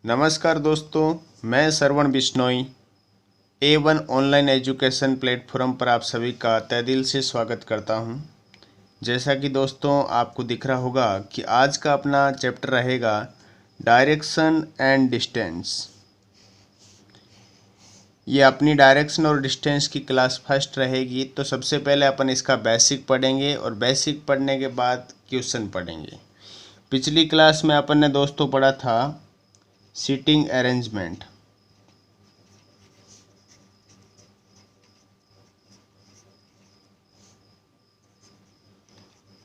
नमस्कार दोस्तों, मैं Shravan Bishnoi A1 online education platform पर आप सभी का तहे दिल से स्वागत करता हूं। जैसा कि दोस्तों आपको दिख रहा होगा कि आज का अपना चैप्टर रहेगा डायरेक्शन एंड डिस्टेंस। ये अपनी डायरेक्शन और डिस्टेंस की क्लास फर्स्ट रहेगी। तो सबसे पहले अपन इसका बेसिक पढ़ेंगे और बेसिक पढ़ने के बाद क्वेश्चन पढ़ेंगे। पिछली क्लास में अपन ने दोस्तों पढ़ा था सीटिंग अरेंजमेंट,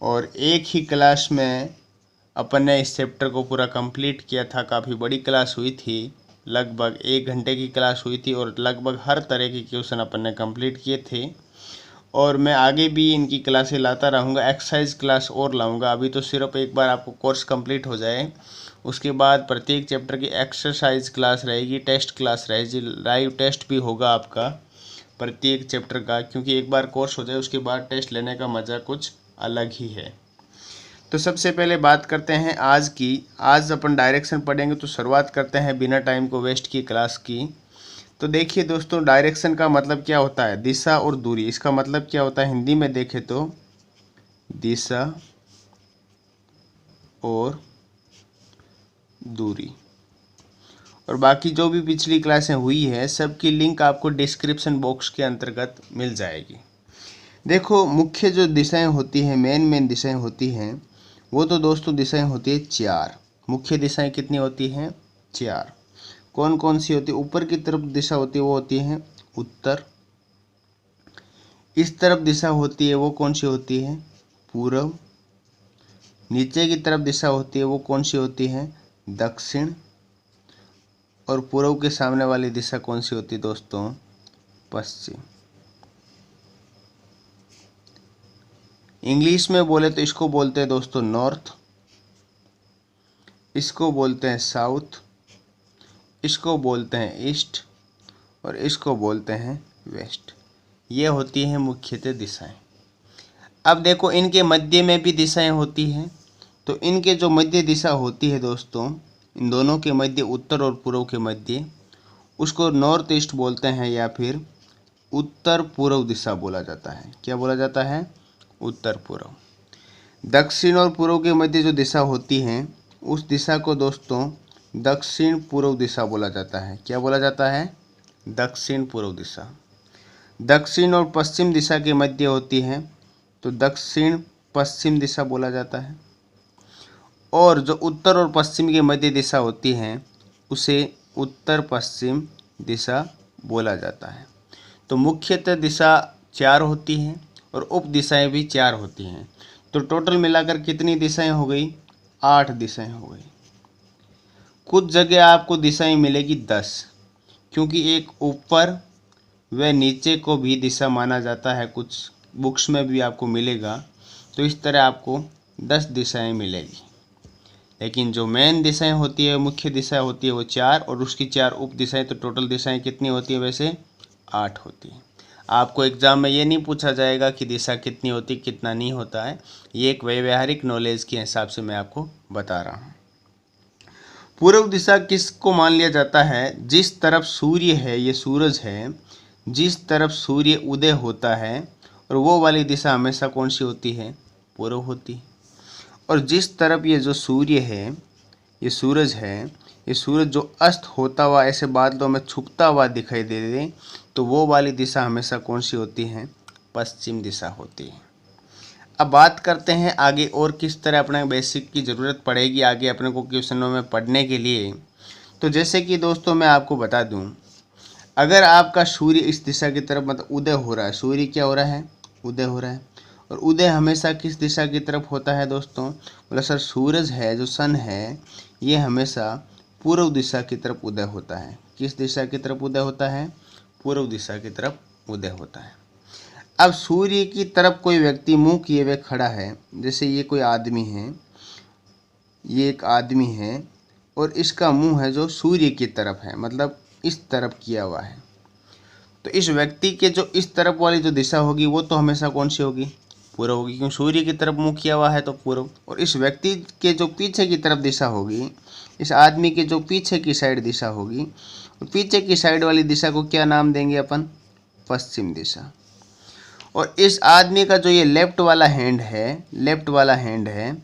और एक ही क्लास में अपन ने इस चैप्टर को पूरा कंप्लीट किया था। काफ़ी बड़ी क्लास हुई थी, लगभग 1 घंटे की क्लास हुई थी और लगभग हर तरह के क्वेश्चन अपन ने कंप्लीट किए थे। और मैं आगे भी इनकी क्लासें लाता रहूँगा, एक्सरसाइज क्लास और लाऊंगा। अभी तो सिर्फ एक बार आपको कोर्स कंप्लीट हो जाए, उसके बाद प्रत्येक चैप्टर की एक्सरसाइज क्लास रहेगी, टेस्ट क्लास रहेगी, लाइव टेस्ट भी होगा आपका प्रत्येक चैप्टर का। क्योंकि एक बार कोर्स हो जाए उसके बाद टेस्ट लेने का मज़ा कुछ अलग ही है। तो सबसे पहले बात करते हैं आज की। आज अपन डायरेक्शन पढ़ेंगे, तो शुरुआत करते हैं बिना टाइम को वेस्ट की क्लास की। तो देखिए दोस्तों, डायरेक्शन का मतलब क्या होता है? दिशा और दूरी। इसका मतलब क्या होता है हिंदी में देखें तो? दिशा और दूरी। और बाकी जो भी पिछली क्लासें हुई है सबकी लिंक आपको डिस्क्रिप्शन बॉक्स के अंतर्गत मिल जाएगी। देखो, मुख्य जो दिशाएं होती हैं, मेन दिशाएं होती हैं, वो तो दोस्तों दिशाएं होती है 4। मुख्य दिशाएं कितनी होती हैं? 4। कौन कौन सी होती है? ऊपर की तरफ दिशा होती है वो होती है उत्तर। इस तरफ दिशा होती है वो कौन सी होती है? पूर्व। नीचे की तरफ दिशा होती है वो कौन सी होती है? दक्षिण। और पूर्व के सामने वाली दिशा कौन सी होती है दोस्तों? पश्चिम। इंग्लिश में बोले तो इसको बोलते हैं दोस्तों नॉर्थ, इसको बोलते हैं साउथ, इसको बोलते हैं ईस्ट और इसको बोलते हैं वेस्ट। ये होती हैं मुख्यतः दिशाएं। अब देखो, इनके मध्य में भी दिशाएं होती हैं। तो इनके जो मध्य दिशा होती है दोस्तों, इन दोनों के मध्य, उत्तर और पूर्व के मध्य, उसको नॉर्थ ईस्ट बोलते हैं या फिर उत्तर पूर्व दिशा बोला जाता है। क्या बोला जाता है? उत्तर पूर्व। दक्षिण और पूर्व के मध्य जो दिशा होती है उस दिशा को दोस्तों दक्षिण पूर्व दिशा बोला जाता है। क्या बोला जाता है? दक्षिण पूर्व दिशा। दक्षिण और पश्चिम दिशा के मध्य होती है तो दक्षिण पश्चिम दिशा बोला जाता है। और जो उत्तर और पश्चिम के मध्य दिशा होती है उसे उत्तर पश्चिम दिशा बोला जाता है। तो मुख्यतः दिशा 4 होती हैं और उप दिशाएं भी 4 होती हैं। तो टोटल मिलाकर कितनी दिशाएं हो गई? 8 दिशाएं हो गई। कुछ जगह आपको दिशाएं मिलेगी 10, क्योंकि एक ऊपर व नीचे को भी दिशा माना जाता है, कुछ बुक्स में भी आपको मिलेगा। तो इस तरह आपको 10 दिशाएं मिलेगी। लेकिन जो मेन दिशाएं होती है, मुख्य दिशा होती है, वो 4 और उसकी 4 उप दिशाएं। तो टोटल दिशाएं कितनी होती है? वैसे 8 होती है। आपको एग्ज़ाम में ये नहीं पूछा जाएगा कि दिशा कितनी होती, कितना नहीं होता है। ये एक व्यवहारिक नॉलेज के हिसाब से मैं आपको बता रहा हूँ। पूर्व दिशा किसको मान लिया जाता है? जिस तरफ सूर्य है, ये सूरज है, जिस तरफ सूर्य उदय होता है, और वो वाली दिशा हमेशा कौन सी होती है? पूर्व होती है। और जिस तरफ ये जो सूर्य है, ये सूरज है, ये सूरज जो अस्त होता हुआ ऐसे बादलों में छुपता हुआ दिखाई दे दे, तो वो वाली दिशा हमेशा कौन सी होती है? पश्चिम दिशा होती है। अब बात करते हैं आगे और किस तरह अपने बेसिक की ज़रूरत पड़ेगी आगे अपने को क्वेश्चनों में पढ़ने के लिए। तो जैसे कि दोस्तों मैं आपको बता दूं, अगर आपका सूर्य इस दिशा की तरफ, मतलब उदय हो रहा है, सूर्य क्या हो रहा है? उदय हो रहा है। और उदय हमेशा किस दिशा की तरफ होता है दोस्तों? बोला सर, सूरज है, जो सन है, ये हमेशा पूर्व दिशा की तरफ उदय होता है। किस दिशा की तरफ उदय होता है? पूर्व दिशा की तरफ उदय होता है। अब सूर्य की तरफ कोई व्यक्ति मुंह किए हुए खड़ा है, जैसे ये कोई आदमी है, ये एक आदमी है और इसका मुंह है जो सूर्य की तरफ है, मतलब इस तरफ किया हुआ है। तो इस व्यक्ति के जो इस तरफ वाली जो दिशा होगी वो तो हमेशा कौन सी होगी? पूर्व होगी, क्योंकि सूर्य की तरफ मुँह किया हुआ है तो पूर्व। और इस व्यक्ति के जो पीछे की तरफ दिशा होगी, इस आदमी के जो पीछे की साइड दिशा होगी, और पीछे की साइड वाली दिशा को क्या नाम देंगे अपन? पश्चिम दिशा। और इस आदमी का जो ये लेफ्ट वाला हैंड है, लेफ्ट वाला हैंड है,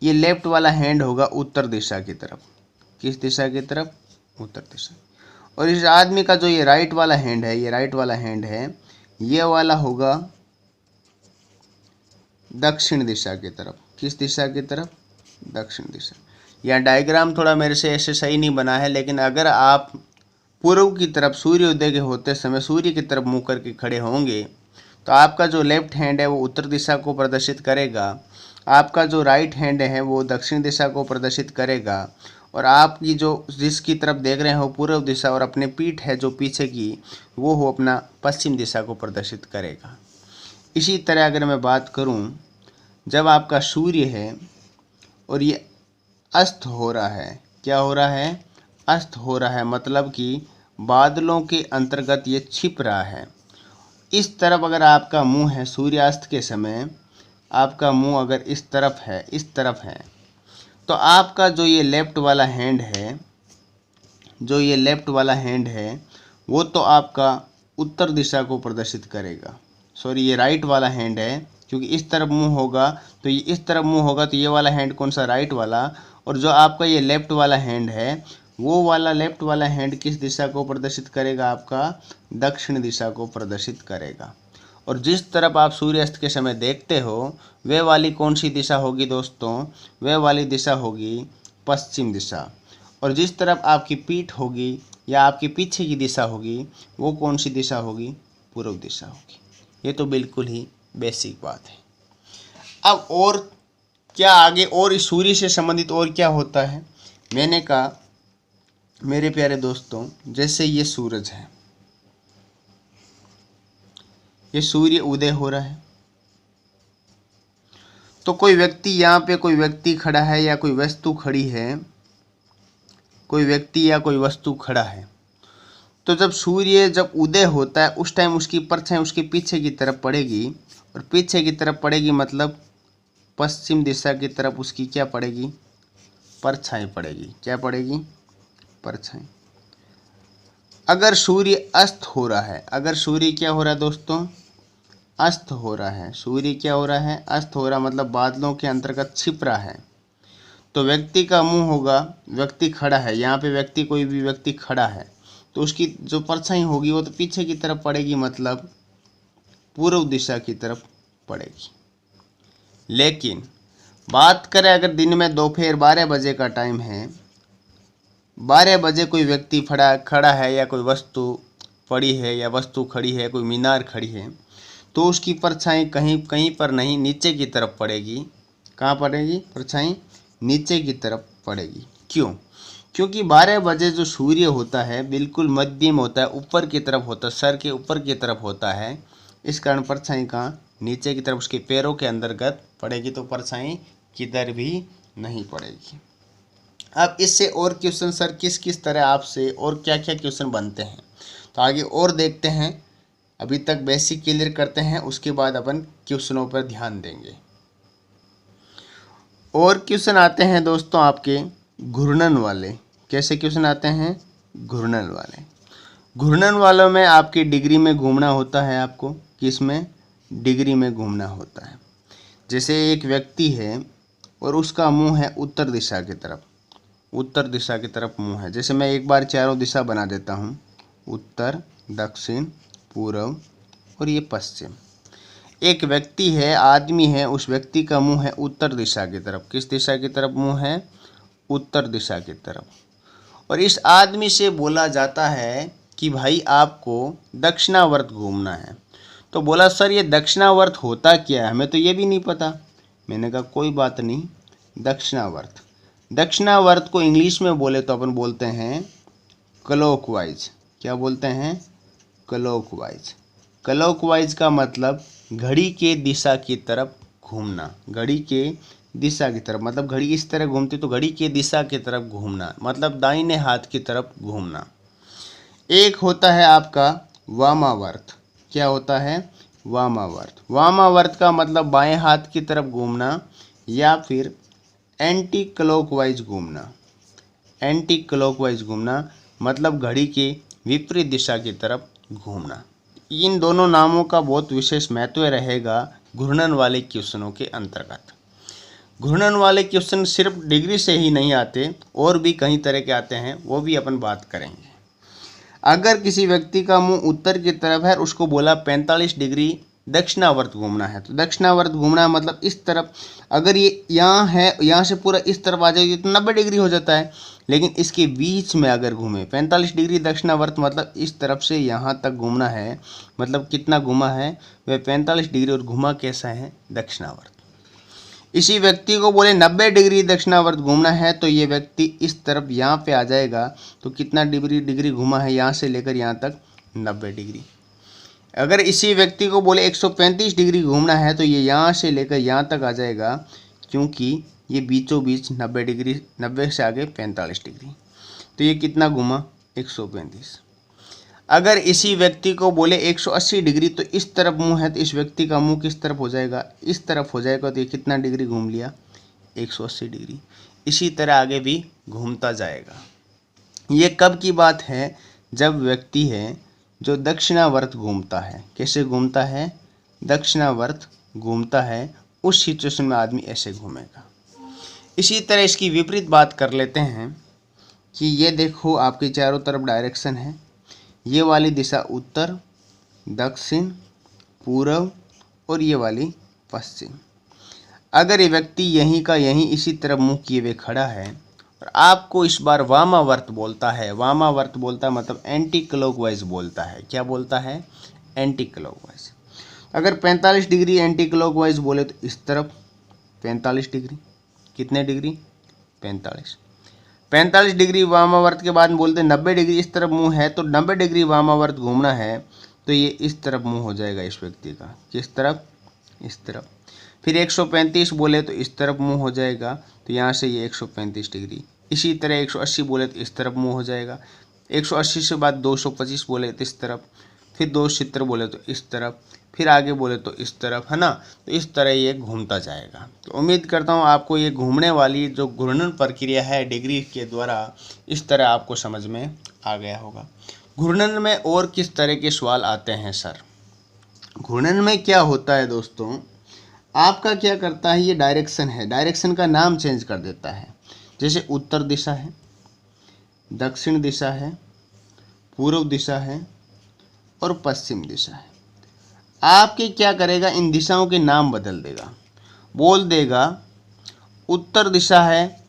ये लेफ्ट वाला हैंड होगा उत्तर दिशा की तरफ। किस दिशा की तरफ? उत्तर दिशा। और इस आदमी का जो ये राइट वाला हैंड है, ये राइट वाला हैंड है, ये वाला होगा दक्षिण दिशा की तरफ। किस दिशा की तरफ? दक्षिण दिशा। यह डायग्राम थोड़ा मेरे से ऐसे सही नहीं बना है, लेकिन अगर आप पूर्व की तरफ सूर्योदय के होते समय सूर्य की तरफ मुँह करके खड़े होंगे तो आपका जो लेफ्ट हैंड है वो उत्तर दिशा को प्रदर्शित करेगा, आपका जो राइट हैंड है वो दक्षिण दिशा को प्रदर्शित करेगा, और आपकी जो जिसकी तरफ देख रहे हो पूर्व दिशा, और अपने पीठ है जो पीछे की वो हो अपना पश्चिम दिशा को प्रदर्शित करेगा। इसी तरह अगर मैं बात करूं, जब आपका सूर्य है और ये अस्त हो रहा है, क्या हो रहा है? अस्त हो रहा है, मतलब कि बादलों के अंतर्गत ये छिप रहा है। इस तरफ अगर आपका मुंह है सूर्यास्त के समय, आपका मुंह अगर इस तरफ है, इस तरफ है, तो आपका जो ये लेफ्ट वाला हैंड है, जो ये लेफ्ट वाला हैंड है वो तो आपका उत्तर दिशा को प्रदर्शित करेगा। सॉरी, ये राइट वाला हैंड है, क्योंकि इस तरफ मुंह होगा तो ये इस तरफ मुंह होगा, तो ये वाला हैंड कौन सा? राइट वाला। और जो आपका ये लेफ्ट वाला हैंड है वो वाला लेफ्ट वाला हैंड किस दिशा को प्रदर्शित करेगा? आपका दक्षिण दिशा को प्रदर्शित करेगा। और जिस तरफ आप सूर्यास्त के समय देखते हो वह वाली कौन सी दिशा होगी दोस्तों? वह वाली दिशा होगी पश्चिम दिशा। और जिस तरफ आपकी पीठ होगी या आपके पीछे की दिशा होगी वो कौन सी दिशा होगी? पूर्व दिशा होगी। ये तो बिल्कुल ही बेसिक बात है। अब और क्या आगे और इस सूर्य से संबंधित और क्या होता है? मैंने कहा मेरे प्यारे दोस्तों, जैसे ये सूरज है, ये सूर्य उदय हो रहा है, तो कोई व्यक्ति यहाँ पे, कोई व्यक्ति खड़ा है या कोई वस्तु खड़ी है, कोई व्यक्ति या कोई वस्तु खड़ा है, तो जब सूर्य जब उदय होता है उस टाइम उसकी परछाई उसके पीछे की तरफ पड़ेगी, और पीछे की तरफ पड़ेगी मतलब पश्चिम दिशा की तरफ उसकी क्या पड़ेगी? परछाई पड़ेगी। क्या पड़ेगी? परछाई। अगर सूर्य अस्त हो रहा है, अगर सूर्य क्या हो रहा है दोस्तों? अस्त हो रहा है। सूर्य क्या हो रहा है? अस्त हो रहा, मतलब बादलों के अंतर्गत छिप रहा है, तो व्यक्ति का मुंह होगा, व्यक्ति खड़ा है यहाँ पे, व्यक्ति कोई भी व्यक्ति खड़ा है तो उसकी जो परछाई होगी वो तो पीछे की तरफ पड़ेगी, मतलब पूर्व दिशा की तरफ पड़ेगी। लेकिन बात करें अगर दिन में दोपहर 12 बजे का टाइम है, 12 बजे कोई व्यक्ति खड़ा है या कोई वस्तु पड़ी है या वस्तु खड़ी है, कोई मीनार खड़ी है, तो उसकी परछाई कहीं कहीं पर नहीं, नीचे की तरफ पड़ेगी। कहाँ पड़ेगी? परछाई नीचे की तरफ पड़ेगी। क्यों? क्योंकि 12 बजे जो सूर्य होता है बिल्कुल मध्यम होता है, ऊपर की तरफ होता है, सर के ऊपर की तरफ होता है, इस कारण परछाई कहाँ? नीचे की तरफ उसके पैरों के अंतर्गत पड़ेगी, तो परछाई किधर भी नहीं पड़ेगी। अब इससे और क्वेश्चन सर किस किस तरह आपसे और क्या क्या क्वेश्चन बनते हैं तो आगे और देखते हैं। अभी तक बेसिक क्लियर करते हैं, उसके बाद अपन क्वेश्चनों पर ध्यान देंगे। और क्वेश्चन आते हैं दोस्तों आपके घूर्णन वाले। कैसे क्वेश्चन आते हैं? घूर्णन वाले। घूर्णन वालों में आपकी डिग्री में घूमना होता है, आपको किस में? डिग्री में घूमना होता है। जैसे एक व्यक्ति है और उसका मुंह है उत्तर दिशा की तरफ, उत्तर दिशा की तरफ मुंह है। जैसे मैं एक बार चारों दिशा बना देता हूँ, उत्तर, दक्षिण, पूर्व और ये पश्चिम। एक व्यक्ति है, आदमी है, उस व्यक्ति का मुंह है उत्तर दिशा की तरफ। किस दिशा की तरफ मुंह है? उत्तर दिशा की तरफ। और इस आदमी से बोला जाता है कि भाई आपको दक्षिणावर्त घूमना है। तो बोला सर ये दक्षिणावर्त होता क्या है, हमें तो ये भी नहीं पता। मैंने कहा कोई बात नहीं, दक्षिणावर्त, दक्षिणावर्त को इंग्लिश में बोले तो अपन बोलते हैं क्लॉकवाइज। क्या बोलते हैं? क्लॉकवाइज। क्लॉकवाइज का मतलब घड़ी के दिशा की तरफ घूमना। घड़ी के दिशा की तरफ मतलब घड़ी इस तरह घूमती तो घड़ी के दिशा की तरफ घूमना, मतलब दाहिने हाथ की तरफ घूमना। एक होता है आपका वामावर्त। क्या होता है? वामावर्त। वामावर्त का मतलब बाएं हाथ की तरफ घूमना या फिर एंटी क्लॉकवाइज घूमना। एंटी क्लॉकवाइज घूमना मतलब घड़ी के विपरीत दिशा की तरफ घूमना। इन दोनों नामों का बहुत विशेष महत्व रहेगा घूर्णन वाले क्वेश्चनों के अंतर्गत। घूर्णन वाले क्वेश्चन सिर्फ डिग्री से ही नहीं आते, और भी कई तरह के आते हैं, वो भी अपन बात करेंगे। अगर किसी व्यक्ति का मुंह उत्तर की तरफ है, उसको बोला 45 डिग्री दक्षिणावर्त घूमना है। तो दक्षिणावर्त घूमना मतलब इस तरफ, अगर ये यहाँ है, यहाँ से पूरा इस तरफ आ जाएगी तो 90 डिग्री हो जाता है। लेकिन इसके बीच में अगर घूमे 45 डिग्री दक्षिणावर्त मतलब इस तरफ से यहाँ तक घूमना है, मतलब कितना घुमा है वह 45 डिग्री, और घुमा कैसा है दक्षिणावर्त। इसी व्यक्ति को बोले 90 डिग्री दक्षिणावर्त घूमना है, तो ये व्यक्ति इस तरफ यहाँ पे आ जाएगा, तो कितना डिग्री घुमा है यहाँ से लेकर यहाँ तक 90 डिग्री। अगर इसी व्यक्ति को बोले 135 डिग्री घूमना है, तो ये यहाँ से लेकर यहाँ तक आ जाएगा, क्योंकि ये बीचों बीच 90 डिग्री, 90 से आगे 45 डिग्री, तो ये कितना घुमा 135। अगर इसी व्यक्ति को बोले 180 डिग्री, तो इस तरफ मुंह है, तो इस व्यक्ति का मुंह किस तरफ हो जाएगा, इस तरफ हो जाएगा, तो ये कितना डिग्री घूम लिया 180 डिग्री। इसी तरह आगे भी घूमता जाएगा। ये कब की बात है, जब व्यक्ति है जो दक्षिणावर्त घूमता है। कैसे घूमता है, दक्षिणावर्त घूमता है, उस सिचुएशन में आदमी ऐसे घूमेगा। इसी तरह इसकी विपरीत बात कर लेते हैं कि ये देखो आपके चारों तरफ डायरेक्शन है, ये वाली दिशा उत्तर, दक्षिण, पूर्व और ये वाली पश्चिम। अगर ये व्यक्ति यहीं का यहीं इसी तरफ मुंह किए हुए खड़ा है और आपको इस बार वामावर्त बोलता है, वामावर्त बोलता है मतलब एंटी क्लॉकवाइज बोलता है। क्या बोलता है, एंटी क्लॉकवाइज। अगर 45 डिग्री एंटी क्लॉकवाइज बोले तो इस तरफ 45 डिग्री, कितने डिग्री 45 डिग्री वामावर्त के बाद बोलते हैं 90 डिग्री इस तरफ मुंह है, तो 90 डिग्री वामावर्त घूमना है, तो ये इस तरफ मुंह हो जाएगा इस व्यक्ति का, किस तरफ, इस तरफ। फिर 135 बोले तो इस तरफ मुंह हो जाएगा, तो यहाँ से ये 135 डिग्री। इसी तरह 180 बोले तो इस तरफ मुंह हो जाएगा। 180 से बाद 225 बोले तो इस तरफ, फिर 270 बोले तो इस तरफ, फिर आगे बोले तो इस तरफ, है ना। तो इस तरह ये घूमता जाएगा। तो उम्मीद करता हूँ आपको ये घूमने वाली जो घूर्णन प्रक्रिया है डिग्री के द्वारा, इस तरह आपको समझ में आ गया होगा। घूर्णन में और किस तरह के सवाल आते हैं सर? घूर्णन में क्या होता है दोस्तों, आपका क्या करता है, ये डायरेक्शन है, डायरेक्शन का नाम चेंज कर देता है। जैसे उत्तर दिशा है, दक्षिण दिशा है, पूर्व दिशा है और पश्चिम दिशा है। आपके क्या करेगा, इन दिशाओं के नाम बदल देगा। बोल देगा उत्तर दिशा है,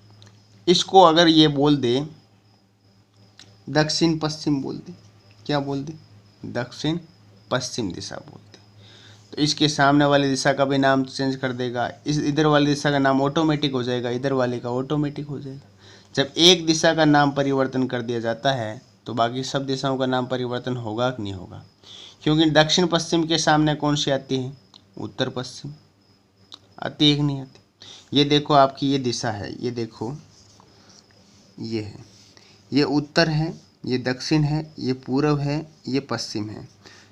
इसको अगर ये बोल दे दक्षिण पश्चिम बोल दे, क्या बोल दे, दक्षिण पश्चिम दिशा बोल दे, तो इसके सामने वाली दिशा का भी नाम चेंज कर देगा। इस इधर वाली दिशा का नाम ऑटोमेटिक हो जाएगा, इधर वाले का ऑटोमेटिक हो जाएगा। जब एक दिशा का नाम परिवर्तन कर दिया जाता है तो बाकी सब दिशाओं का नाम परिवर्तन होगा कि नहीं होगा, क्योंकि दक्षिण पश्चिम के सामने कौन सी आती है, उत्तर पश्चिम आती है कि नहीं आती। ये देखो आपकी ये दिशा है, ये देखो ये है, ये उत्तर है, ये दक्षिण है, ये पूर्व है, ये पश्चिम है।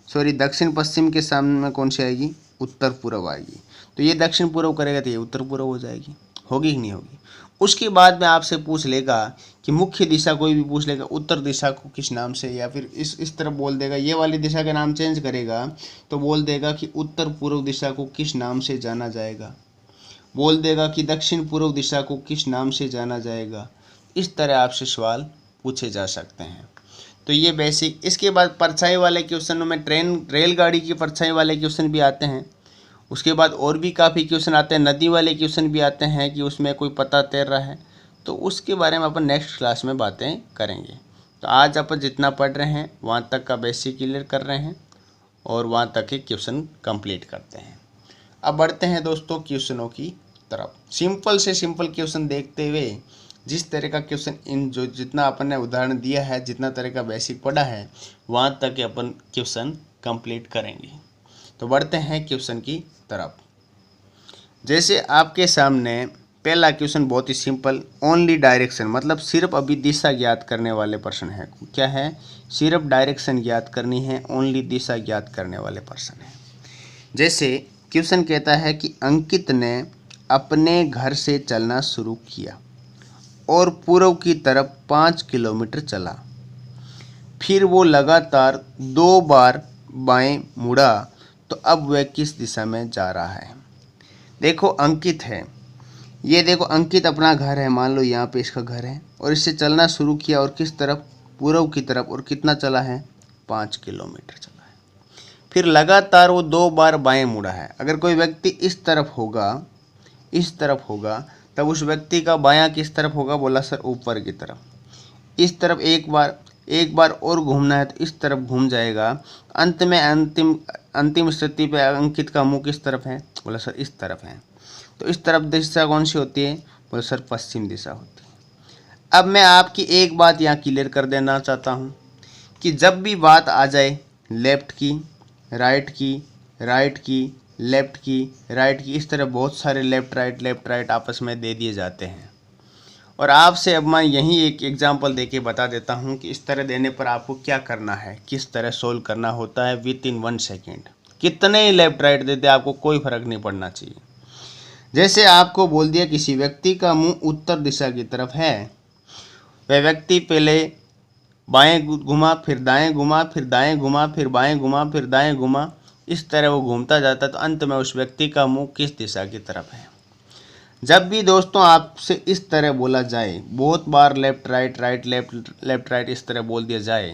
सॉरी, दक्षिण पश्चिम के सामने कौन सी आएगी, उत्तर पूर्व आएगी। तो ये दक्षिण पूर्व करेगा तो ये उत्तर पूर्व हो जाएगी, होगी कि नहीं होगी। उसके बाद में आपसे पूछ लेगा कि मुख्य दिशा, कोई भी पूछ लेगा उत्तर दिशा को किस नाम से, या फिर इस तरफ बोल देगा, ये वाली दिशा का नाम चेंज करेगा तो बोल देगा कि उत्तर पूर्व दिशा को किस नाम से जाना जाएगा, बोल देगा कि दक्षिण पूर्व दिशा को किस नाम से जाना जाएगा। इस तरह आपसे सवाल पूछे जा सकते हैं। तो ये बेसिक। इसके बाद परछाई वाले क्वेश्चनों में रेलगाड़ी की परछाई वाले क्वेश्चन भी आते हैं। उसके बाद और भी काफ़ी क्वेश्चन आते हैं, नदी वाले क्वेश्चन भी आते हैं कि उसमें कोई पता तैर रहा है, तो उसके बारे में अपन नेक्स्ट क्लास में बातें करेंगे। तो आज अपन जितना पढ़ रहे हैं वहाँ तक का बेसिक क्लियर कर रहे हैं और वहाँ तक के क्वेश्चन कंप्लीट करते हैं। अब बढ़ते हैं दोस्तों क्वेश्चनों की तरफ। सिंपल से सिंपल क्वेश्चन देखते हुए, जिस तरह का क्वेश्चन इन जो जितना अपन ने उदाहरण दिया है, जितना तरह का बेसिक पढ़ा है, वहाँ तक अपन क्वेश्चन कंप्लीट करेंगे। तो बढ़ते हैं क्वेश्चन की तरफ। जैसे आपके सामने पहला क्वेश्चन बहुत ही सिंपल, ओनली डायरेक्शन, मतलब सिर्फ अभी दिशा ज्ञात करने वाले प्रश्न है। क्या है, सिर्फ डायरेक्शन ज्ञात करनी है, ओनली दिशा ज्ञात करने वाले प्रश्न है। जैसे क्वेश्चन कहता है कि अंकित ने अपने घर से चलना शुरू किया और पूर्व की तरफ 5 किलोमीटर चला। फिर वो लगातार 2 बार बाएं मुड़ा, तो अब वह किस दिशा में जा रहा है। देखो अंकित है, ये देखो अंकित अपना घर है, मान लो यहाँ पे इसका घर है, और इससे चलना शुरू किया और किस तरफ, पूर्व की तरफ, और कितना चला है, 5 किलोमीटर चला है। फिर लगातार वो 2 बार बाएं मुड़ा है। अगर कोई व्यक्ति इस तरफ होगा, इस तरफ होगा, तब उस व्यक्ति का बायां किस तरफ होगा, बोला सर ऊपर की तरफ। इस तरफ एक बार और घूमना है तो इस तरफ घूम जाएगा। अंत में अंतिम स्थिति पे अंकित का मुंह किस तरफ है, बोला सर इस तरफ है। तो इस तरफ दिशा कौन सी होती है, बोला सर पश्चिम दिशा होती है। अब मैं आपकी एक बात यहाँ क्लियर कर देना चाहता हूँ कि जब भी बात आ जाए लेफ्ट की, राइट की, राइट की, लेफ्ट की, राइट की, इस तरह बहुत सारे लेफ्ट राइट आपस में दे दिए जाते हैं। और आपसे अब मैं यहीं एक एग्जांपल देके बता देता हूं कि इस तरह देने पर आपको क्या करना है, किस तरह सोल्व करना होता है विद इन 1 सेकेंड। कितने ही लेफ्ट राइट देते आपको कोई फर्क नहीं पड़ना चाहिए। जैसे आपको बोल दिया किसी व्यक्ति का मुंह उत्तर दिशा की तरफ है, वह व्यक्ति पहले बाएं घुमा, फिर दाएं घुमा, फिर दाएं घुमा, फिर बाएं घुमा, फिर दाएं घुमा, इस तरह वो घूमता जाता है। तो अंत में उस व्यक्ति का मुंह किस दिशा की तरफ है। जब भी दोस्तों आपसे इस तरह बोला जाए, बहुत बार लेफ्ट राइट लेफ्ट राइट इस तरह बोल दिया जाए,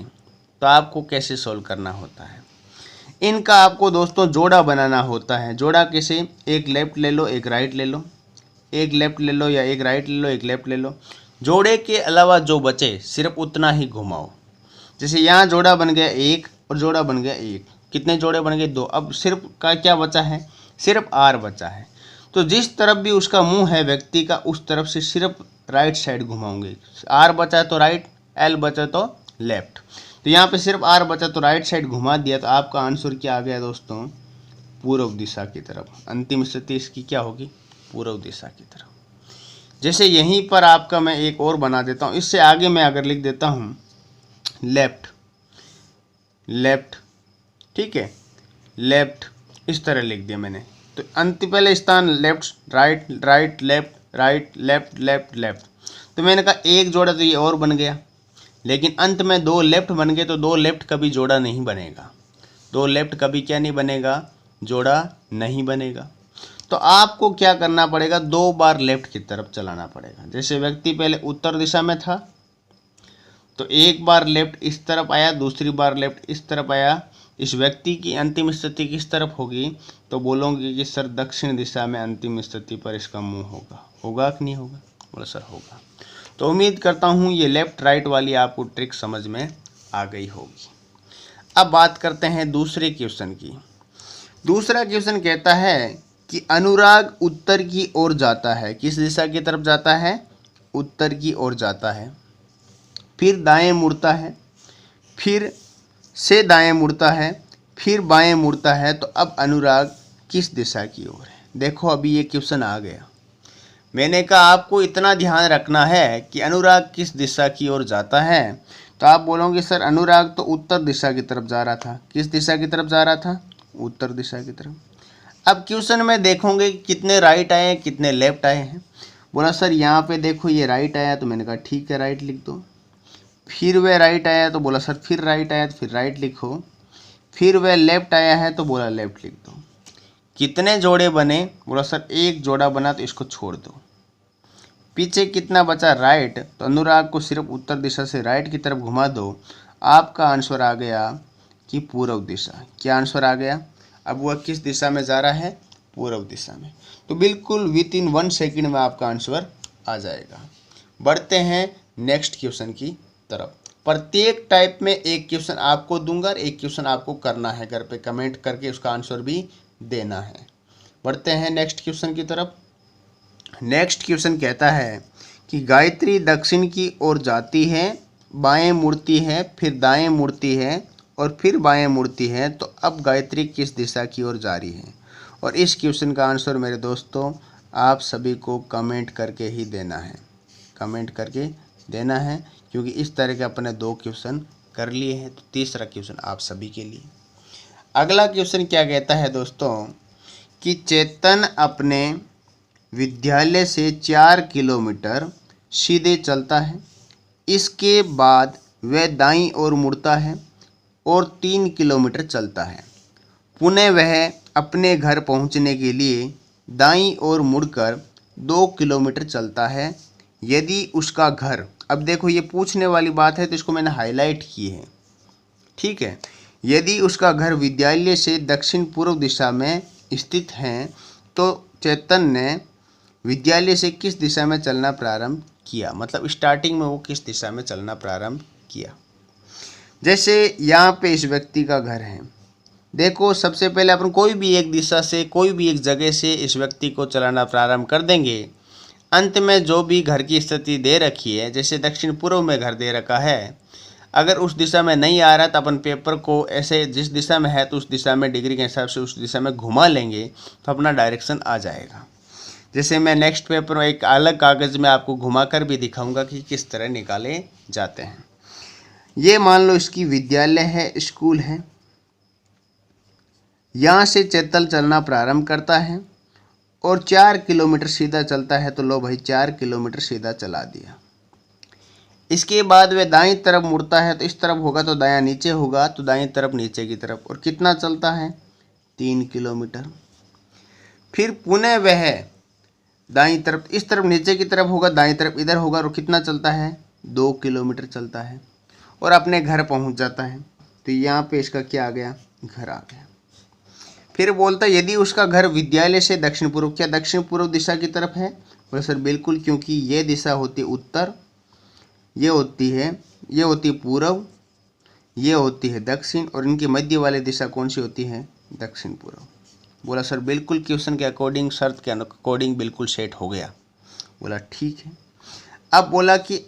तो आपको कैसे सॉल्व करना होता है। इनका आपको दोस्तों जोड़ा बनाना होता है। जोड़ा कैसे, एक लेफ्ट ले लो, एक राइट ले लो, एक लेफ्ट ले लो या एक राइट ले लो, एक लेफ्ट ले लो। जोड़े के अलावा जो बचे सिर्फ उतना ही घुमाओ। जैसे यहाँ जोड़ा बन गया 1 और जोड़ा बन गया 1, कितने जोड़े बन गए 2। अब सिर्फ का क्या बचा है, सिर्फ आर बचा है। तो जिस तरफ भी उसका मुंह है व्यक्ति का, उस तरफ से सिर्फ राइट साइड घुमाओगे। आर बचा तो राइट, एल बचा तो लेफ्ट। तो यहाँ पे सिर्फ आर बचा तो राइट साइड घुमा दिया, तो आपका आंसर क्या आ गया दोस्तों, पूर्व दिशा की तरफ। अंतिम स्थिति इसकी क्या होगी, पूर्व दिशा की तरफ। जैसे यहीं पर आपका मैं एक और बना देता हूँ, इससे आगे मैं अगर लिख देता हूँ लेफ्ट लेफ्ट, ठीक है, लेफ्ट, इस तरह लिख दिया मैंने। तो अंत पहले स्थान left right right left right left left left. तो मैंने कहा एक जोड़ा तो ये और बन गया, लेकिन अंत में 2 लेफ्ट बन गए, तो 2 लेफ्ट कभी जोड़ा नहीं बनेगा। 2 लेफ्ट कभी क्या नहीं बनेगा, जोड़ा नहीं बनेगा। तो आपको क्या करना पड़ेगा, 2 बार लेफ्ट की तरफ चलाना पड़ेगा। जैसे व्यक्ति पहले उत्तर दिशा में था, तो एक बार लेफ्ट इस तरफ आया, दूसरी बार लेफ्ट इस तरफ आया। इस व्यक्ति की अंतिम स्थिति किस तरफ होगी, तो बोलोगे कि सर दक्षिण दिशा में अंतिम स्थिति पर इसका मुंह होगा। होगा कि नहीं होगा, बोला सर होगा। तो उम्मीद करता हूँ ये लेफ्ट राइट वाली आपको ट्रिक समझ में आ गई होगी। अब बात करते हैं दूसरे क्वेश्चन की। दूसरा क्वेश्चन कहता है कि अनुराग उत्तर की ओर जाता है। किस दिशा की तरफ जाता है, उत्तर की ओर जाता है। फिर दाएं मुड़ता है, फिर से दाएं मुड़ता है, फिर बाएं मुड़ता है। तो अब अनुराग किस दिशा की ओर है। देखो अभी ये क्वेश्चन आ गया। मैंने कहा आपको इतना ध्यान रखना है कि अनुराग किस दिशा की ओर जाता है। तो आप बोलोगे सर अनुराग तो उत्तर दिशा की तरफ जा रहा था। किस दिशा की तरफ जा रहा था, उत्तर दिशा की तरफ। अब क्वेश्चन में देखोगे कितने राइट आए हैं, कितने लेफ्ट आए हैं। बोला सर यहाँ पे देखो ये राइट आया, तो मैंने कहा ठीक है राइट लिख दो। फिर वह राइट आया, तो बोला सर फिर राइट आया, तो फिर राइट लिखो। फिर वह लेफ्ट आया है, तो बोला लेफ्ट लिख दो। कितने जोड़े बने, बोला सर एक जोड़ा बना, तो इसको छोड़ दो। पीछे कितना बचा, राइट, तो अनुराग को सिर्फ उत्तर दिशा से राइट की तरफ घुमा दो। आपका आंसर आ गया कि पूर्व दिशा। क्या आंसर आ गया, अब वह किस दिशा में जा रहा है, पूर्व दिशा में। तो बिल्कुल विद इन 1 सेकेंड में आपका आंसर आ जाएगा। बढ़ते हैं नेक्स्ट क्वेश्चन की तरफ। प्रत्येक टाइप में एक क्वेश्चन आपको दूंगा और एक क्वेश्चन आपको करना है, घर पे कमेंट करके उसका आंसर भी देना है। बढ़ते हैं नेक्स्ट क्वेश्चन की तरफ। नेक्स्ट क्वेश्चन कहता है कि गायत्री दक्षिण की ओर जाती है, बाएं मुड़ती है, फिर दाएं मुड़ती है और फिर बाएं मुड़ती है। तो अब गायत्री किस दिशा की ओर जा रही है। और इस क्वेश्चन का आंसर मेरे दोस्तों आप सभी को कमेंट करके ही देना है, कमेंट करके देना है, क्योंकि इस तरह के अपने 2 क्वेश्चन कर लिए हैं, तो तीसरा क्वेश्चन आप सभी के लिए। अगला क्वेश्चन क्या कहता है दोस्तों कि चेतन अपने विद्यालय से 4 किलोमीटर सीधे चलता है, इसके बाद वह दाईं ओर मुड़ता है और 3 किलोमीटर चलता है। पुनः वह अपने घर पहुंचने के लिए दाईं ओर मुड़कर 2 किलोमीटर चलता है। यदि उसका घर, अब देखो ये पूछने वाली बात है तो इसको मैंने हाईलाइट की है, ठीक है। यदि उसका घर विद्यालय से दक्षिण पूर्व दिशा में स्थित है तो चेतन ने विद्यालय से किस दिशा में चलना प्रारंभ किया, मतलब स्टार्टिंग में वो किस दिशा में चलना प्रारंभ किया। जैसे यहाँ पे इस व्यक्ति का घर है, देखो सबसे पहले अपन कोई भी एक दिशा से, कोई भी एक जगह से इस व्यक्ति को चलाना प्रारंभ कर देंगे। अंत में जो भी घर की स्थिति दे रखी है, जैसे दक्षिण पूर्व में घर दे रखा है, अगर उस दिशा में नहीं आ रहा तो अपन पेपर को ऐसे जिस दिशा में है तो उस दिशा में डिग्री के हिसाब से उस दिशा में घुमा लेंगे तो अपना डायरेक्शन आ जाएगा। जैसे मैं नेक्स्ट पेपर में एक अलग कागज़ में आपको घुमा कर भी दिखाऊंगा कि किस तरह निकाले जाते हैं। ये मान लो इसकी विद्यालय है, स्कूल है। यहाँ से चेतन चलना प्रारंभ करता है और 4 किलोमीटर सीधा चलता है, तो लो भाई 4 किलोमीटर सीधा चला दिया। इसके बाद वह दाईं तरफ मुड़ता है, तो इस तरफ होगा तो दायां नीचे होगा, तो दाईं तरफ नीचे की तरफ, और कितना चलता है 3 किलोमीटर। फिर पुनः वह दाईं तरफ, इस तरफ नीचे की तरफ होगा, दाईं तरफ इधर होगा, और कितना चलता है 2 किलोमीटर चलता है और अपने घर पहुंच जाता है। तो यहाँ पे इसका क्या आ गया, घर आ गया। फिर बोलता है यदि उसका घर विद्यालय से दक्षिण पूर्व, क्या दक्षिण पूर्व दिशा की तरफ है? बोले सर बिल्कुल, क्योंकि ये दिशा होती उत्तर, ये होती पूर्व, ये होती है दक्षिण, और इनकी मध्य वाली दिशा कौन सी होती है, दक्षिण पूर्व। बोला सर बिल्कुल, क्वेश्चन के अकॉर्डिंग, शर्त के अकॉर्डिंग बिल्कुल सेट हो गया। बोला ठीक है। अब बोला कि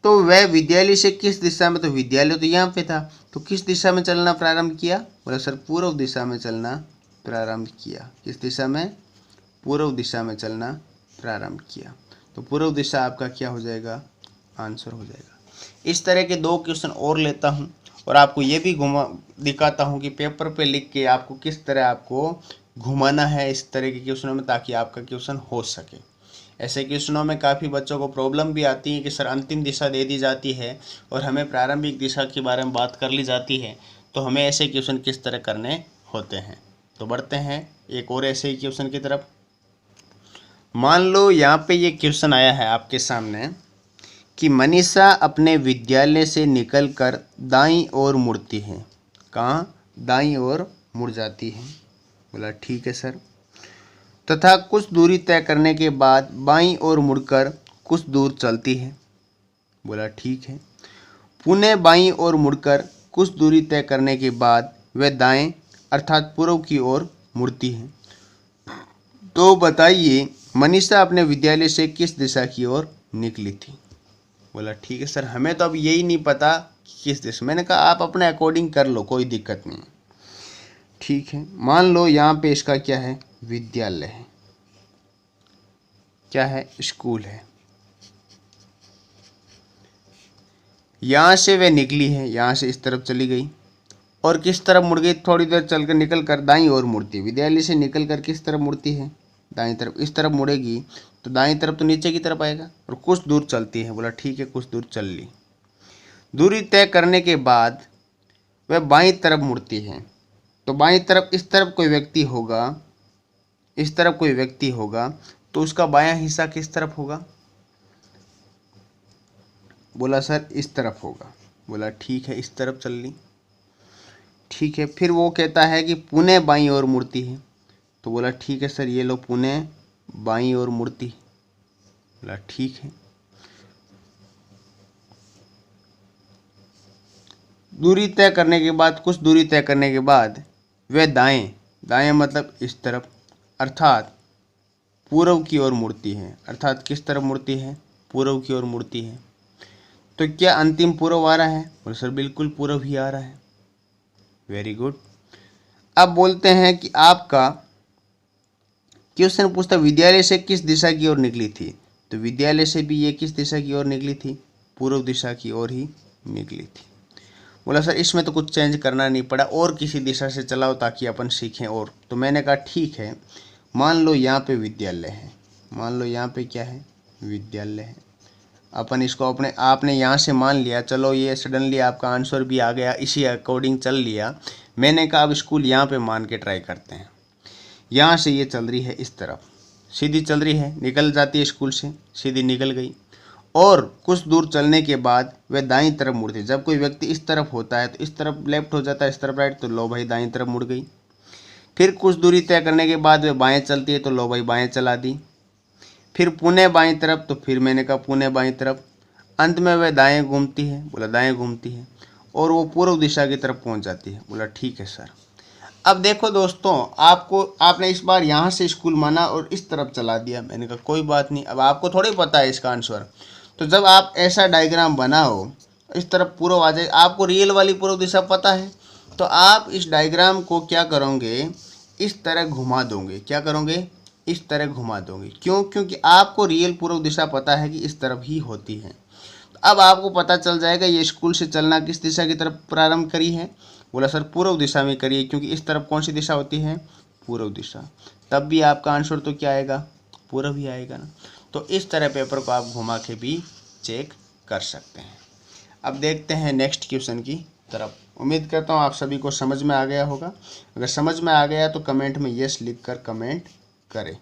तो वह विद्यालय से किस दिशा में, तो विद्यालय तो यहाँ पे था, तो किस दिशा में चलना प्रारंभ किया? बोला सर पूर्व दिशा में चलना प्रारंभ किया। किस दिशा में? पूर्व दिशा में चलना प्रारंभ किया। तो पूर्व दिशा आपका क्या हो जाएगा, आंसर हो जाएगा। इस तरह के 2 क्वेश्चन और लेता हूँ और आपको ये भी दिखाता हूँ कि पेपर पे लिख के आपको किस तरह आपको घुमाना है इस तरह के क्वेश्चनों में, ताकि आपका क्वेश्चन हो सके। ऐसे क्वेश्चनों में काफ़ी बच्चों को प्रॉब्लम भी आती है कि सर अंतिम दिशा दे दी जाती है और हमें प्रारंभिक दिशा के बारे में बात कर ली जाती है, तो हमें ऐसे क्वेश्चन किस तरह करने होते हैं। तो बढ़ते हैं एक और ऐसे ही क्वेश्चन की तरफ। मान लो यहाँ पे ये क्वेश्चन आया है आपके सामने कि मनीषा अपने विद्यालय से निकलकर दाईं ओर मुड़ती है। कहाँ? दाईं ओर मुड़ जाती है। बोला ठीक है सर। तथा कुछ दूरी तय करने के बाद बाईं ओर मुड़कर कुछ दूर चलती है। बोला ठीक है। पुनः बाईं ओर मुड़कर कुछ दूरी तय करने के बाद वह दाएं अर्थात पूर्व की ओर मुड़ती है। तो बताइए मनीषा अपने विद्यालय से किस दिशा की ओर निकली थी। बोला ठीक है सर, हमें तो अब यही नहीं पता किस दिशा। मैंने कहा आप अपने अकॉर्डिंग कर लो, कोई दिक्कत नहीं। ठीक है, मान लो यहाँ पे इसका क्या है, विद्यालय है, क्या है, स्कूल है। यहाँ से वह निकली है, यहाँ से इस तरफ चली गई और किस तरफ मुड़ गई, थोड़ी देर चलकर निकल कर दाईं ओर मुड़ती है। विद्यालय से निकल कर किस तरफ मुड़ती है, दाईं तरफ। इस तरफ मुड़ेगी तो दाईं तरफ तो नीचे की तरफ आएगा और कुछ दूर चलती है। बोला ठीक है, कुछ दूर चल ली। दूरी तय करने के बाद वह बाईं तरफ मुड़ती है। तो बाईं तरफ इस तरफ कोई व्यक्ति होगा, इस तरफ कोई व्यक्ति होगा, तो उसका बायां हिस्सा किस तरफ होगा? बोला सर इस तरफ होगा। बोला ठीक है, इस तरफ चल ली। ठीक है, फिर वो कहता है कि पुनः बाईं ओर मुड़ती है। तो बोला ठीक है सर, ये लो पुनः बाईं ओर मुड़ती। बोला ठीक है। दूरी तय करने के बाद, कुछ दूरी तय करने के बाद वह दाएं, दाएं मतलब इस तरफ अर्थात पूर्व की ओर मुड़ती है। अर्थात किस तरफ मुड़ती है, पूर्व की ओर मुड़ती है। तो क्या अंतिम पूर्व आ रहा है? बोले सर बिल्कुल पूर्व ही आ रहा है। Very good. अब बोलते हैं कि आपका क्वेश्चन पूछता विद्यालय से किस दिशा की ओर निकली थी। तो विद्यालय से भी ये किस दिशा की ओर निकली थी, पूर्व दिशा की ओर ही निकली थी। बोला सर इसमें तो कुछ चेंज करना नहीं पड़ा, और किसी दिशा से चलाओ ताकि अपन सीखें। और तो मैंने कहा ठीक है, मान लो यहाँ पे विद्यालय है, मान लो यहाँ पे क्या है, विद्यालय है। अपन इसको अपने आपने यहाँ से मान लिया, चलो ये सडनली आपका आंसर भी आ गया, इसी अकॉर्डिंग चल लिया। मैंने कहा अब स्कूल यहाँ पे मान के ट्राई करते हैं। यहाँ से ये चल रही है इस तरफ, सीधी चल रही है, निकल जाती है स्कूल से, सीधी निकल गई। और कुछ दूर चलने के बाद वह दाईं तरफ मुड़ती है। जब कोई व्यक्ति इस तरफ होता है तो इस तरफ लेफ्ट हो जाता है, इस तरफ राइट, तो लो भाई दाईं तरफ मुड़ गई। फिर कुछ दूरी तय करने के बाद वह बाएं चलती है, तो लो भाई बाएं चला दी। फिर पुणे बाईं तरफ, तो फिर मैंने कहा पुणे बाईं तरफ। अंत में वह दाएं घूमती है, बोला दाएं घूमती है, और वो पूर्व दिशा की तरफ पहुंच जाती है। बोला ठीक है सर। अब देखो दोस्तों, आपने इस बार यहाँ से स्कूल माना और इस तरफ चला दिया। मैंने कहा कोई बात नहीं, अब आपको थोड़ी पता है इसका आंसर। तो जब आप ऐसा डायग्राम बनाओ, इस तरफ पूर्व आ जाए, आपको रियल वाली पूर्व दिशा पता है, तो आप इस डायग्राम को क्या करोगे, इस तरह घुमा दोगे। क्या करोगे, इस तरह घुमा दोगे। क्यों? क्योंकि आपको रियल पूर्व दिशा पता है कि इस तरफ ही होती है। अब आपको पता चल जाएगा ये स्कूल से चलना किस दिशा की तरफ प्रारंभ करी है। बोला सर पूर्व दिशा में करिए, क्योंकि इस तरफ कौन सी दिशा होती है, पूर्व दिशा। तब भी आपका आंसर तो क्या आएगा, पूर्व ही आएगा ना। तो इस तरह पेपर को आप घुमा के भी चेक कर सकते हैं। अब देखते हैं नेक्स्ट क्वेश्चन की तरफ। उम्मीद करता हूँ आप सभी को समझ में आ गया होगा। अगर समझ में आ गया तो कमेंट में यस लिख कर कमेंट करें।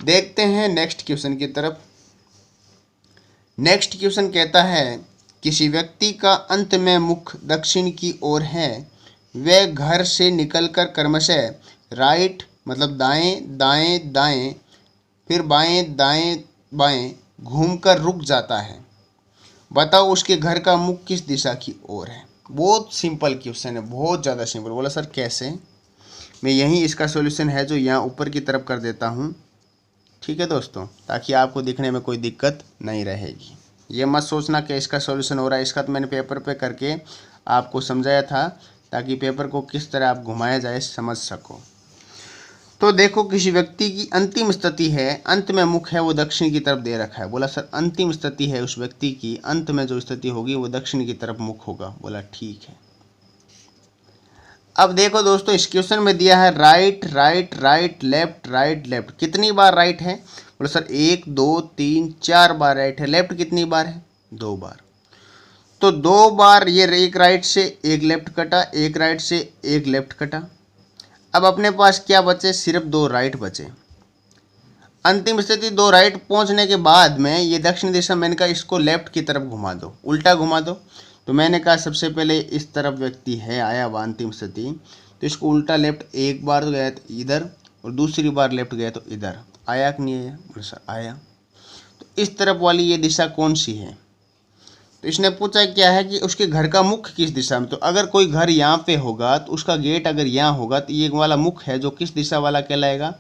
देखते हैं नेक्स्ट क्वेश्चन की तरफ। नेक्स्ट क्वेश्चन कहता है किसी व्यक्ति का अंत में मुख दक्षिण की ओर है, वह घर से निकलकर क्रमशः राइट मतलब दाएं दाएं दाएं फिर बाएं दाएं बाएं घूमकर रुक जाता है। बताओ उसके घर का मुख किस दिशा की ओर है। बहुत सिंपल क्वेश्चन है, बहुत ज़्यादा सिंपल। बोला सर कैसे, मैं यहीं इसका सॉल्यूशन है जो यहाँ ऊपर की तरफ कर देता हूँ। ठीक है दोस्तों, ताकि आपको दिखने में कोई दिक्कत नहीं रहेगी। ये मत सोचना कि इसका सॉल्यूशन हो रहा है, इसका तो मैंने पेपर पे करके आपको समझाया था, ताकि पेपर को किस तरह आप घुमाया जाए समझ सको। तो देखो किसी व्यक्ति की अंतिम स्थिति है, अंत में मुख है वो दक्षिण की तरफ दे रखा है। बोला सर अंतिम स्थिति है उस व्यक्ति की, अंत में जो स्थिति होगी वो दक्षिण की तरफ मुख होगा। बोला ठीक है। अब देखो दोस्तों इस क्वेश्चन में दिया है right right right left right left. कितनी बार राइट है? बोले सर 1 2 3 4 बार राइट है। लेफ्ट कितनी बार है? 2 बार। तो 2 बार ये एक राइट से एक लेफ्ट कटा, एक राइट से एक लेफ्ट कटा। अब अपने पास क्या बचे? सिर्फ 2 राइट बचे। अंतिम स्थिति 2 राइट पहुंचने के बाद में ये दक्षिण दिशा, मैंने कहा इसको लेफ्ट की तरफ घुमा दो, उल्टा घुमा दो। तो मैंने कहा सबसे पहले इस तरफ व्यक्ति है आया हुआ अंतिम स्थिति, तो इसको उल्टा लेफ्ट एक बार तो गया तो इधर, और दूसरी बार लेफ्ट गया तो इधर। आया कि नहीं आया? बोले सर आया। तो इस तरफ वाली ये दिशा कौन सी है? तो इसने पूछा क्या है कि उसके घर का मुख किस दिशा में। तो अगर कोई घर यहाँ पे होगा तो उसका गेट अगर यहाँ होगा तो ये वाला मुख है जो किस दिशा वाला कहलाएगा?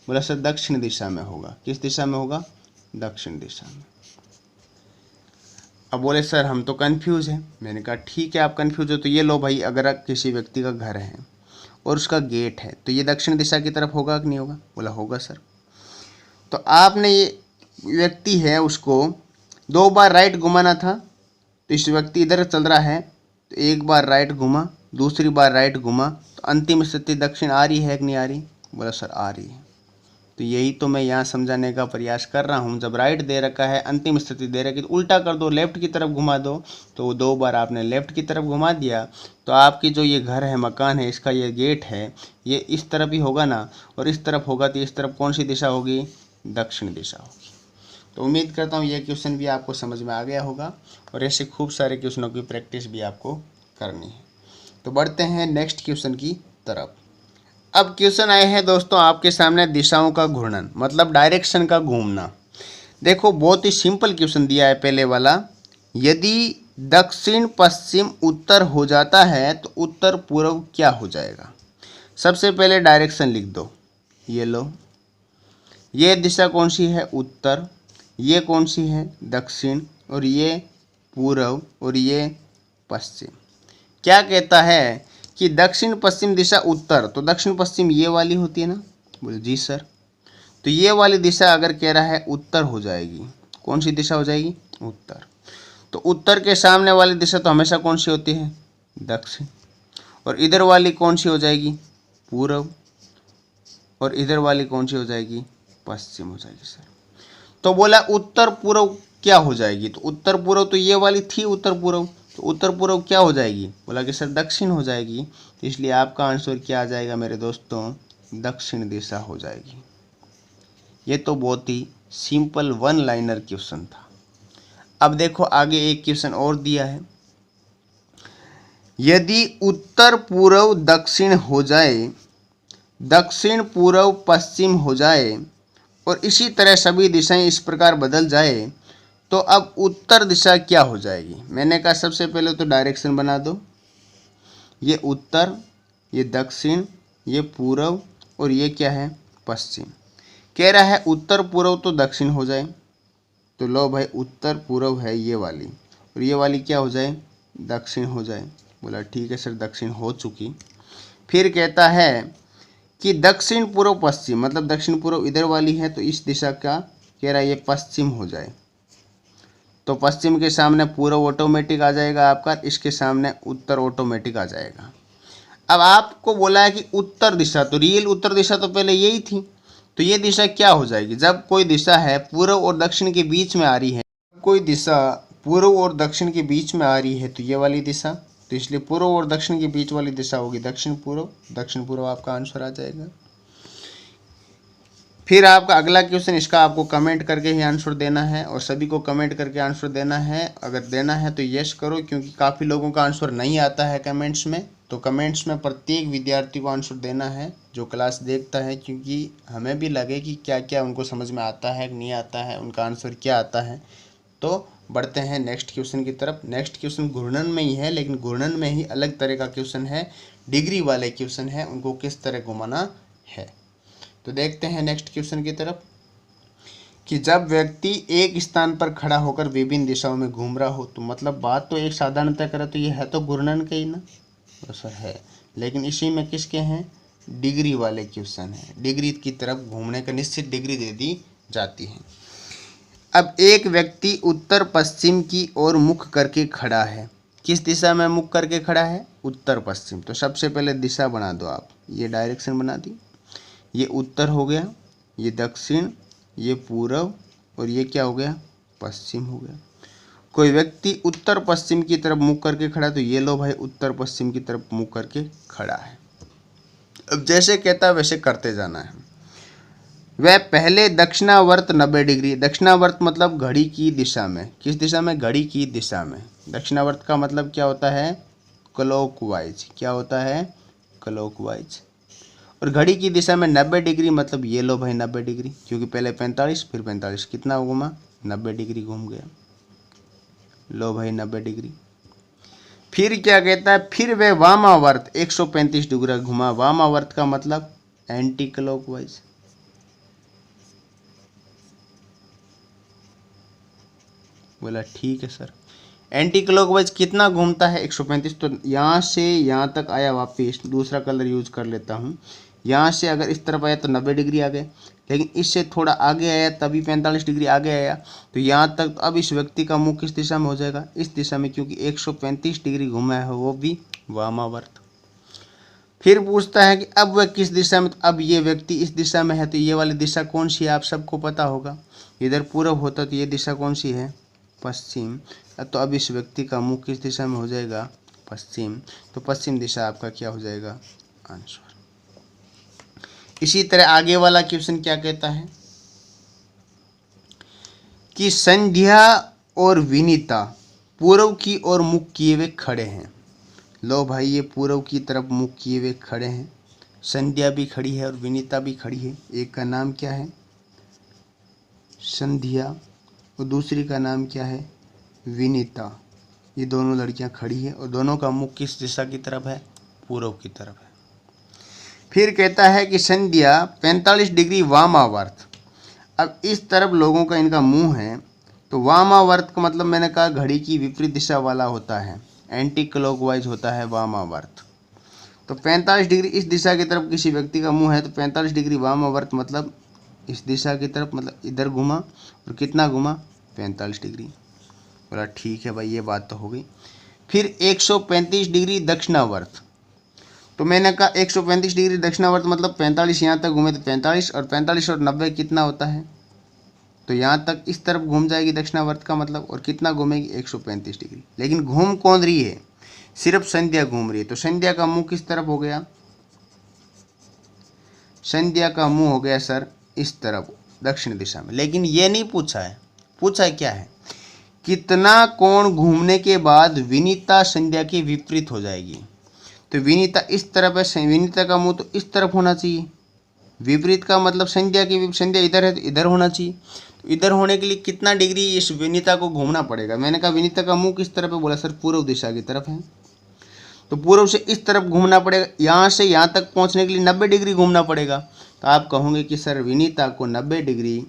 बोला सर दक्षिण दिशा में होगा। किस दिशा में होगा? दक्षिण दिशा में। अब बोले सर हम तो कंफ्यूज हैं। मैंने कहा ठीक है आप कंफ्यूज हो तो ये लो भाई, अगर किसी व्यक्ति का घर है और उसका गेट है तो ये दक्षिण दिशा की तरफ होगा कि नहीं होगा? बोला होगा सर। तो आपने ये व्यक्ति है उसको 2 बार राइट घुमाना था, तो इस व्यक्ति इधर चल रहा है तो एक बार राइट घुमा, दूसरी बार राइट घुमा, तो अंतिम स्थिति दक्षिण आ रही है कि नहीं आ रही? बोला सर आ रही है। तो यही तो मैं यहाँ समझाने का प्रयास कर रहा हूँ। जब राइट दे रखा है, अंतिम स्थिति दे रखी, तो उल्टा कर दो, लेफ्ट की तरफ घुमा दो। तो 2 बार आपने लेफ्ट की तरफ घुमा दिया, तो आपकी जो ये घर है, मकान है, इसका ये गेट है, ये इस तरफ ही होगा ना, और इस तरफ होगा तो इस तरफ कौन सी दिशा होगी? दक्षिण दिशा होगी। तो उम्मीद करता हूँ ये क्वेश्चन भी आपको समझ में आ गया होगा, और ऐसे खूब सारे क्वेश्चनों की प्रैक्टिस भी आपको करनी है। तो बढ़ते हैं नेक्स्ट क्वेश्चन की तरफ। अब क्वेश्चन आए हैं दोस्तों आपके सामने दिशाओं का घूर्णन, मतलब डायरेक्शन का घूमना। देखो बहुत ही सिंपल क्वेश्चन दिया है पहले वाला। यदि दक्षिण पश्चिम उत्तर हो जाता है तो उत्तर पूर्व क्या हो जाएगा? सबसे पहले डायरेक्शन लिख दो। ये लो, ये दिशा कौन सी है? उत्तर। ये कौन सी है? दक्षिण। और ये पूर्व, और ये पश्चिम। क्या कहता है कि दक्षिण पश्चिम दिशा उत्तर, तो दक्षिण पश्चिम ये वाली होती है ना? बोले जी सर। तो ये वाली दिशा अगर कह रहा है उत्तर हो जाएगी, कौन सी दिशा हो जाएगी? उत्तर। तो उत्तर के सामने वाली दिशा तो हमेशा कौन सी होती है? दक्षिण। और इधर वाली कौन सी हो जाएगी? पूर्व। और इधर वाली कौन सी हो जाएगी? पश्चिम हो जाएगी सर। तो बोला उत्तर पूर्व क्या हो जाएगी? तो उत्तर पूर्व तो ये वाली थी उत्तर पूर्व, तो उत्तर पूर्व क्या हो जाएगी? बोला कि सर दक्षिण हो जाएगी। तो इसलिए आपका आंसर क्या आ जाएगा मेरे दोस्तों? दक्षिण दिशा हो जाएगी। ये तो बहुत ही सिंपल वन लाइनर क्वेश्चन था। अब देखो आगे एक क्वेश्चन और दिया है। यदि उत्तर पूर्व दक्षिण हो जाए, दक्षिण पूर्व पश्चिम हो जाए और इसी तरह सभी दिशाएं इस प्रकार बदल जाए तो अब उत्तर दिशा क्या हो जाएगी? मैंने कहा सबसे पहले तो डायरेक्शन बना दो। ये उत्तर, ये दक्षिण, ये पूर्व और ये क्या है? पश्चिम। कह रहा है उत्तर पूर्व तो दक्षिण हो जाए, तो लो भाई उत्तर पूर्व है ये वाली, और ये वाली क्या हो जाए? दक्षिण हो जाए। बोला ठीक है सर, दक्षिण हो चुकी। फिर कहता है कि दक्षिण पूर्व पश्चिम, मतलब दक्षिण पूर्व इधर वाली है तो इस दिशा का कह रहा है ये पश्चिम हो जाए। तो पश्चिम के सामने पूर्व ऑटोमेटिक आ जाएगा आपका, इसके सामने उत्तर ऑटोमेटिक आ जाएगा। अब आपको बोला है कि उत्तर दिशा, तो रियल उत्तर दिशा तो पहले यही थी, तो ये दिशा क्या हो जाएगी? जब कोई दिशा है पूर्व और दक्षिण के बीच में आ रही है, कोई दिशा पूर्व और दक्षिण के बीच में आ रही है तो ये वाली दिशा, तो इसलिए पूर्व और दक्षिण के बीच वाली दिशा होगी दक्षिण पूर्व। दक्षिण पूर्व आपका आंसर आ जाएगा। फिर आपका अगला क्वेश्चन, इसका आपको कमेंट करके ही आंसर देना है और सभी को कमेंट करके आंसर देना है। अगर देना है तो यस करो, क्योंकि काफ़ी लोगों का आंसर नहीं आता है कमेंट्स में, तो कमेंट्स में प्रत्येक विद्यार्थी को आंसर देना है जो क्लास देखता है, क्योंकि हमें भी लगे कि क्या क्या उनको समझ में आता है, नहीं आता है, उनका आंसर क्या आता है। तो बढ़ते हैं नेक्स्ट क्वेश्चन की तरफ। नेक्स्ट क्वेश्चन घूर्णन में ही है, लेकिन घूर्णन में ही अलग तरह का क्वेश्चन है, डिग्री वाले क्वेश्चन है, उनको किस तरह घुमाना है। तो देखते हैं नेक्स्ट क्वेश्चन की तरफ कि जब व्यक्ति एक स्थान पर खड़ा होकर विभिन्न दिशाओं में घूम रहा हो, तो मतलब बात तो एक साधारणतः करें तो ये है तो घूर्णन के ही ना, तो सर है, लेकिन इसी में किसके हैं? डिग्री वाले क्वेश्चन है। डिग्री की तरफ घूमने का निश्चित डिग्री दे दी जाती है। अब एक व्यक्ति उत्तर पश्चिम की ओर मुख करके खड़ा है। किस दिशा में मुख करके खड़ा है? उत्तर पश्चिम। तो सबसे पहले दिशा बना दो आप, ये डायरेक्शन बना दी। ये उत्तर हो गया, ये दक्षिण, ये पूर्व और ये क्या हो गया? पश्चिम हो गया। कोई व्यक्ति उत्तर पश्चिम की तरफ मुख करके खड़ा है, तो ये लो भाई उत्तर पश्चिम की तरफ मुख करके खड़ा है। अब जैसे कहता है वैसे करते जाना है। वह पहले दक्षिणावर्त 90 डिग्री, दक्षिणावर्त मतलब घड़ी की दिशा में, किस दिशा में? घड़ी की दिशा में। दक्षिणावर्त का मतलब क्या होता है? क्लॉकवाइज। क्या होता है? क्लॉकवाइज। और घड़ी की दिशा में 90 डिग्री मतलब ये लो भाई 90 डिग्री, क्योंकि पहले 45 फिर 45 कितना घूमा? 90 डिग्री घूम गया। लो भाई 90 डिग्री। फिर क्या कहता है? फिर वह वामावर्त 135 डिग्री घुमा। वामावर्त का मतलब एंटी क्लॉकवाइज। बोला ठीक है सर। एंटी क्लॉकवाइज कितना घूमता है? 135। तो यहाँ से यहाँ तक आया, वापिस दूसरा कलर यूज कर लेता हूँ। यहाँ से अगर इस तरफ आया तो 90 डिग्री आ गए, लेकिन इससे थोड़ा आगे आया तभी 45 डिग्री आगे आया, तो यहाँ तक। तो अब इस व्यक्ति का मुख किस दिशा में हो जाएगा? इस दिशा में, क्योंकि 135 डिग्री घूमा है, वो भी वामावर्त। फिर पूछता है कि अब वह किस दिशा में? तो अब ये व्यक्ति इस दिशा में है, तो ये वाली दिशा कौन सी है? आप सबको पता होगा, इधर पूर्व होता तो ये दिशा कौन सी है? पश्चिम। तो अब इस व्यक्ति का मुख किस दिशा में हो जाएगा? पश्चिम। तो पश्चिम दिशा आपका क्या हो जाएगा? आंसर। इसी तरह आगे वाला क्वेश्चन क्या कहता है कि संध्या और विनीता पूर्व की ओर मुख किए हुए खड़े हैं। लो भाई ये पूर्व की तरफ मुख किए हुए खड़े हैं, संध्या भी खड़ी है और विनीता भी खड़ी है। एक का नाम क्या है? संध्या, और दूसरी का नाम क्या है? विनीता। ये दोनों लड़कियां खड़ी है और दोनों का मुख किस दिशा की तरफ है? पूर्व की तरफ है। फिर कहता है कि संध्या 45 डिग्री वामावर्त। अब इस तरफ लोगों का इनका मुंह है, तो वामावर्त का मतलब मैंने कहा घड़ी की विपरीत दिशा वाला होता है, एंटी क्लॉकवाइज होता है वामावर्त। तो 45 डिग्री इस दिशा की तरफ किसी व्यक्ति का मुंह है, तो 45 डिग्री वामावर्त मतलब इस दिशा की तरफ, मतलब इधर घुमा, और कितना घुमा? 45 डिग्री। बोला ठीक है भाई, ये बात तो हो गई। फिर 135 डिग्री दक्षिणावर्त, तो मैंने कहा 135 डिग्री दक्षिणावर्त मतलब 45 यहाँ तक घूमे तो 45, और 45 और 90 कितना होता है, तो यहाँ तक इस तरफ घूम जाएगी दक्षिणावर्त का मतलब, और कितना घूमेगी 135 डिग्री। लेकिन घूम कौन रही है, सिर्फ संध्या घूम रही है, तो संध्या का मुंह किस तरफ हो गया, संध्या का मुंह हो गया सर इस तरफ दक्षिण दिशा में। लेकिन ये नहीं पूछा है, पूछा है क्या है, कितना कोण घूमने के बाद विनीता संध्या के विपरीत हो जाएगी। तो विनीता इस तरफ है, विनीता का मुंह तो इस तरफ होना चाहिए, विपरीत का मतलब संध्या की, संध्या इधर है तो इधर होना चाहिए। तो इधर होने के लिए कितना डिग्री इस विनीता को घूमना पड़ेगा। मैंने कहा विनीता का मुंह किस तरफ है, बोला सर पूर्व दिशा की तरफ है, तो पूर्व से इस तरफ घूमना पड़ेगा, यहाँ से यहाँ तक पहुँचने के लिए 90 डिग्री घूमना पड़ेगा। तो आप कहोगे कि सर विनीता को 90 डिग्री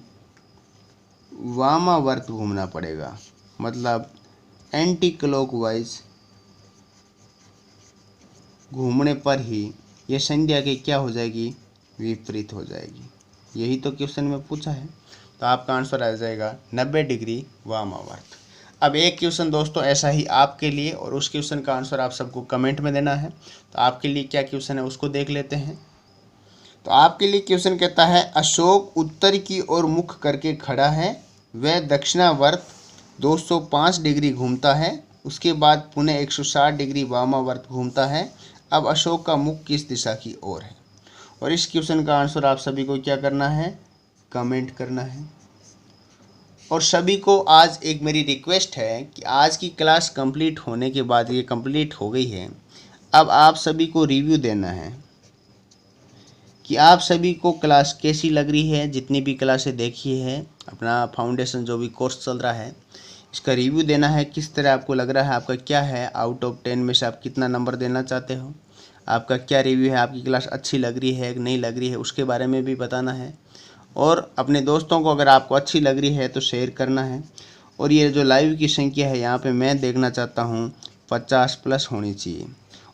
वामावर्त घूमना पड़ेगा, मतलब एंटी क्लॉकवाइज घूमने पर ही ये संध्या के क्या हो जाएगी, विपरीत हो जाएगी। यही तो क्वेश्चन में पूछा है, तो आपका आंसर आ जाएगा 90 डिग्री वामावर्त। अब एक क्वेश्चन दोस्तों ऐसा ही आपके लिए, और उस क्वेश्चन का आंसर आप सबको कमेंट में देना है। तो आपके लिए क्या क्वेश्चन है उसको देख लेते हैं। तो आपके लिए क्वेश्चन कहता है, अशोक उत्तर की ओर मुख करके खड़ा है, वह दक्षिणावर्त 205 डिग्री घूमता है, उसके बाद पुनः 160 डिग्री वामावर्त घूमता है। अब अशोक का मुख किस दिशा की ओर है। और इस क्वेश्चन का आंसर आप सभी को क्या करना है, कमेंट करना है। और सभी को आज एक मेरी रिक्वेस्ट है कि आज की क्लास कंप्लीट होने के बाद, ये कंप्लीट हो गई है, अब आप सभी को रिव्यू देना है कि आप सभी को क्लास कैसी लग रही है। जितनी भी क्लासें देखी है, अपना फाउंडेशन जो भी कोर्स चल रहा है, इसका रिव्यू देना है, किस तरह आपको लग रहा है, आपका क्या है, आउट ऑफ 10 में से आप कितना नंबर देना चाहते हो, आपका क्या रिव्यू है, आपकी क्लास अच्छी लग रही है नहीं लग रही है, उसके बारे में भी बताना है। और अपने दोस्तों को अगर आपको अच्छी लग रही है तो शेयर करना है। और ये जो लाइव की संख्या है यहाँ पे मैं देखना चाहता हूँ 50+ होनी चाहिए।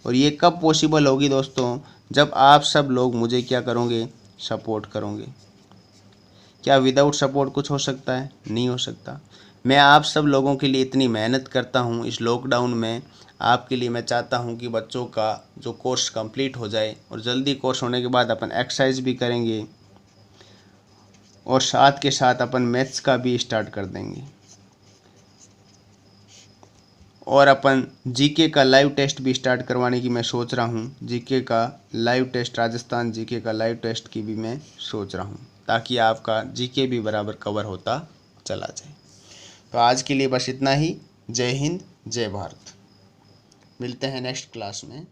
और ये कब पॉसिबल होगी दोस्तों, जब आप सब लोग मुझे क्या करोगे, सपोर्ट करोगे। क्या विदाउट सपोर्ट कुछ हो सकता है, नहीं हो सकता। मैं आप सब लोगों के लिए इतनी मेहनत करता हूँ इस लॉकडाउन में, आपके लिए मैं चाहता हूँ कि बच्चों का जो कोर्स कंप्लीट हो जाए, और जल्दी कोर्स होने के बाद अपन एक्सरसाइज भी करेंगे, और साथ के साथ अपन मैथ्स का भी स्टार्ट कर देंगे, और अपन जीके का लाइव टेस्ट भी स्टार्ट करवाने की मैं सोच रहा हूँ। जीके का लाइव टेस्ट, राजस्थान जीके का लाइव टेस्ट की भी मैं सोच रहा हूँ, ताकि आपका जीके भी बराबर कवर होता चला जाए। तो आज के लिए बस इतना ही। जय हिंद, जय भारत। मिलते हैं नेक्स्ट क्लास में।